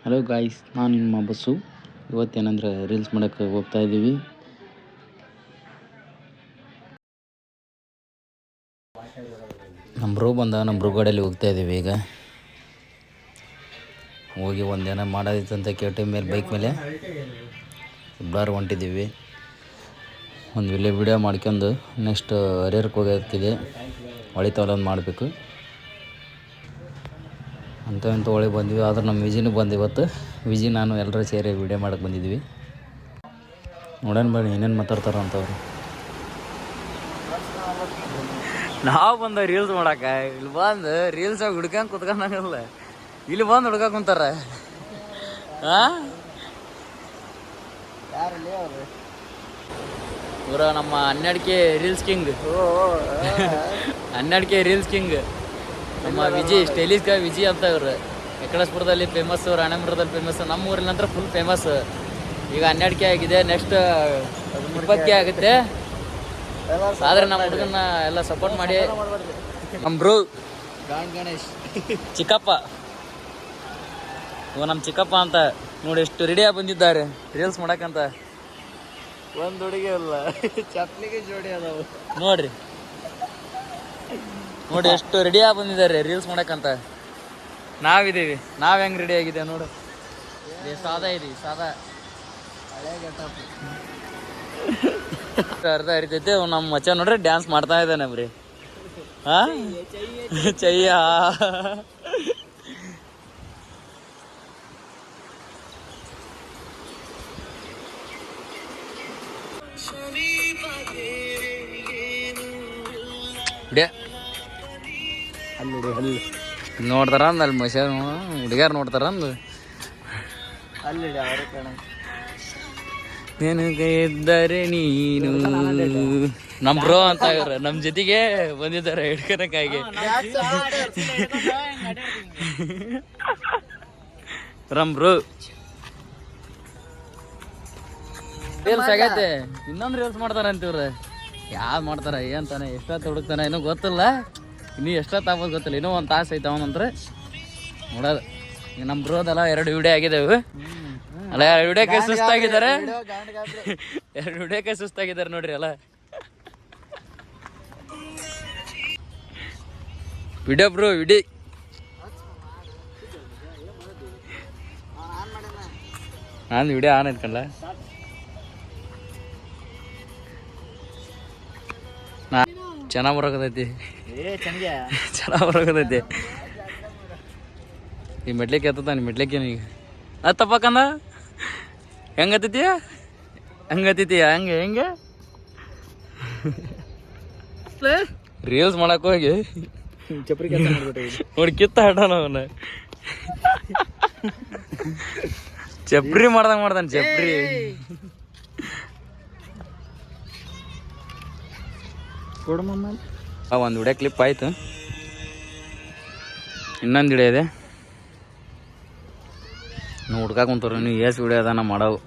Hello guys, ನಾನು ನಿಮ್ಮ bus. ಇವತ್ತೇನಂದ್ರೆ reels ಮಾಡೋಕ್ಕೆ ಹೋಗ್ತಾ ಇದ್ದೀವಿ. ನಮ್ಮ ಬ್ರೋ ನಮ್ಮ ಬ್ರೋ ಗಾಡಿಯಲ್ಲಿ ಹೋಗ್ತಾ ಇದ್ದೀವಿ. ಈಗ ಹೋಗಿ ಒಂದೇನ ಮಾಡೋದಿತ್ತಂತ ಕೇಟಿ ಮೇಲೆ ಬೈಕ್ ಮೇಲೆ ಇಬ್ಬರು ಹೊಂಟಿದ್ದೀವಿ. ಒಂದು ಒಳ್ಳೆ ವಿಡಿಯೋ ಮಾಡ್ಕೊಂಡು ನೆಕ್ಸ್ಟ್ ಹರಿಹರಕ್ಕೆ ಹೋಗೋಕ್ಕಿದೆ. ಹೊಳಿತಾವಲ್ಲೊಂದು ಮಾಡಬೇಕು ಅಂತ ಹೊಳಿ ಬಂದ್ವಿ. ಆದ್ರೆ ನಮ್ಮ ವಿಜಿನೂ ಬಂದು ಇವತ್ತು ವಿಜಿ ನಾನು ಎಲ್ಲರೂ ಸೇರಿ ವಿಡಿಯೋ ಮಾಡೋಕ್ಕೆ ಬಂದಿದ್ವಿ. ನೋಡೋಣ ಬನ್ನಿ ಏನೇನು ಮಾತಾಡ್ತಾರ ಅಂತವ್ರು. ನಾವು ಬಂದ ರೀಲ್ಸ್ ಮಾಡಕ್ಕೆ, ಇಲ್ಲಿ ಬಂದು ರೀಲ್ಸ್ ಹುಡ್ಕಂಗೆ ಕುತ್ಕೊಂಡಂಗಲ್ಲ, ಇಲ್ಲಿ ಬಂದು ಹುಡ್ಕ ಕುಂತಾರ. ಇವ್ರ ನಮ್ಮ 12K reels king, 12K reels king ನಮ್ಮ ವಿಜಿ, ಸ್ಟೈಲಿಶ್ ವಿಜಿ ಅಂತ. ಇವ್ರು ಎಕಡಸ್ಪುರದಲ್ಲಿ ಫೇಮಸ್, ರಾಣೇಮುರದಲ್ಲಿ ಫೇಮಸ್, ನಮ್ಮ ಊರಿನ ನಂತರ ಫುಲ್ ಫೇಮಸ್. ಈಗ 12K ಆಗಿದೆ, ನೆಕ್ಸ್ಟ್ 20K ಆಗುತ್ತೆ. ಆದರೆ ನಮ್ಮ ಹುಡುಗನ್ನ ಎಲ್ಲ ಸಪೋರ್ಟ್ ಮಾಡಿ. ನಮ್ಮ ಬ್ರೋ ಗಣೇಶ್ ಚಿಕ್ಕಪ್ಪ, ಇವ ನಮ್ಮ ಚಿಕ್ಕಪ್ಪ ಅಂತ ನೋಡಿ ಎಷ್ಟು ರೆಡಿಯಾಗಿ ಬಂದಿದ್ದಾರೆ ರೀಲ್ಸ್ ಮಾಡಕ್ಕಂತ. ಒಂದು ಹುಡುಗಿ ಅಲ್ಲ, ಚಪ್ಲಿಗೆ ಜೋಡಿ ಅದಾವು ನೋಡ್ರಿ. ನೋಡಿ ಎಷ್ಟು ರೆಡಿಯಾಗಿ ಬಂದಿದ್ದಾರೆ ರೀಲ್ಸ್ ಮಾಡಕ್ಕಂತ. ನಾವಿದ್ದೀವಿ, ನಾವು ಹೆಂಗೆ ರೆಡಿ ಆಗಿದೆ ನೋಡು. ಸಾದಾ ಇದೀವಿ, ಸಾದಾ ಅರ್ಧ ಹರಿತೈತೆ. ನಮ್ಮ ಮಚ್ಚ ನೋಡ್ರಿ ಡ್ಯಾನ್ಸ್ ಮಾಡ್ತಾ ಇದ್ದಾನೆ ಬರೀ. ಚಯ್ಯ ಅಲ್ಲಿ ನೋಡ್ತಾರ ಅಂದ, ಅಲ್ಲಿ ಮಷ ಹುಡುಗ್ಯಾರ ನೋಡ್ತಾರ ಅಂದು. ಅಲ್ಲಿ ನಿನಗೆ ಇದ್ದರೆ ನೀನು ನಮ್ಮ ಬ್ರೋ ಅಂತ ಇವ್ರು ನಮ್ಮ ಜೊತೆಗೆ ಬಂದಿದ್ದಾರೆ ಹಿಡ್ಕೊಳಕ್ಕಾಗಿ. ನಮ್ಮ ಬ್ರೋ ರೀಲ್ಸ್ ಆಗೈತೆ, ಇನ್ನೊಂದು ರೀಲ್ಸ್ ಮಾಡ್ತಾರಂತ ಇವ್ರು. ಯಾವ್ದು ಮಾಡ್ತಾರ ಏನಂತಾನೆ, ಎಷ್ಟೊತ್ತು ಹುಡುಕ್ತಾನೆ ಇನ್ನೂ ಗೊತ್ತಿಲ್ಲ. ಇನ್ನೂ ಎಷ್ಟೊತ್ತು ಆಗೋದು ಗೊತ್ತಿಲ್ಲ. ಇನ್ನೂ ಒಂದು ತಾಸು ಐತೆ ಅವನಂದ್ರೆ ನೋಡೋದು. ಈಗ ನಮ್ಮ ಬ್ರೋದೆಲ್ಲ 2 ವಿಡಿಯೋ ಆಗಿದ್ದಾವೆ. ಅಲ್ಲ 2 ವಿಡಿಯೋಕ್ಕೆ ಸುಸ್ತಾಗಿದ್ದಾರೆ, 2 ವಿಡಿಯೋಕ್ಕೆ ಸುಸ್ತಾಗಿದ್ದಾರೆ ನೋಡ್ರಿ. ಅಲ್ಲ ವಿಡಿಯೋ ಬ್ರೋ ವಿಡಿ ನಾನು ವಿಡಿಯೋ ಆನ್ ಇಟ್ಕೊಂಡ ಚೆನ್ನಾಗಿ ಬರೋಕತೈತಿ, ಚೆನ್ನಾಗಿ ಬರೋಕತೈತಿ. ಈ ಮೆಟ್ಲಿಕ್ಕೆ ಎತ್ತಾನೆ, ಮೆಟ್ಲಿಕ್ಕೆ ಈಗ ಅದು ತಪ್ಪಕ್ಕಂದ ಹೆಂಗತ್ತೈತಿಯ, ಹಂಗತ್ತೈತಿಯ, ಹೆಂಗೆ ರೀಲ್ಸ್ ಮಾಡಕ್ಕೆ ಹೋಗಿ ಚಪ್ರಿ ನೋಡಿ ಕಿತ್ತ ಹಾಡೋಣ ಅವನ. ಚಪ್ರಿ ಮಾಡ್ತಾನೆ ಚಪ್ರಿ. ಒಂದು ವಿಡಿಯೋ ಕ್ಲಿಪ್ ಆಯ್ತು, ಇನ್ನೊಂದು ವಿಡಿಯೋ ಇದೆ. ನೀವು ಹುಡ್ಕಾಕ ಕುಂತಾರ, ನೀವು ಎಷ್ಟು ವಿಡಿಯೋ ಅದಾನ ಮಾಡವು.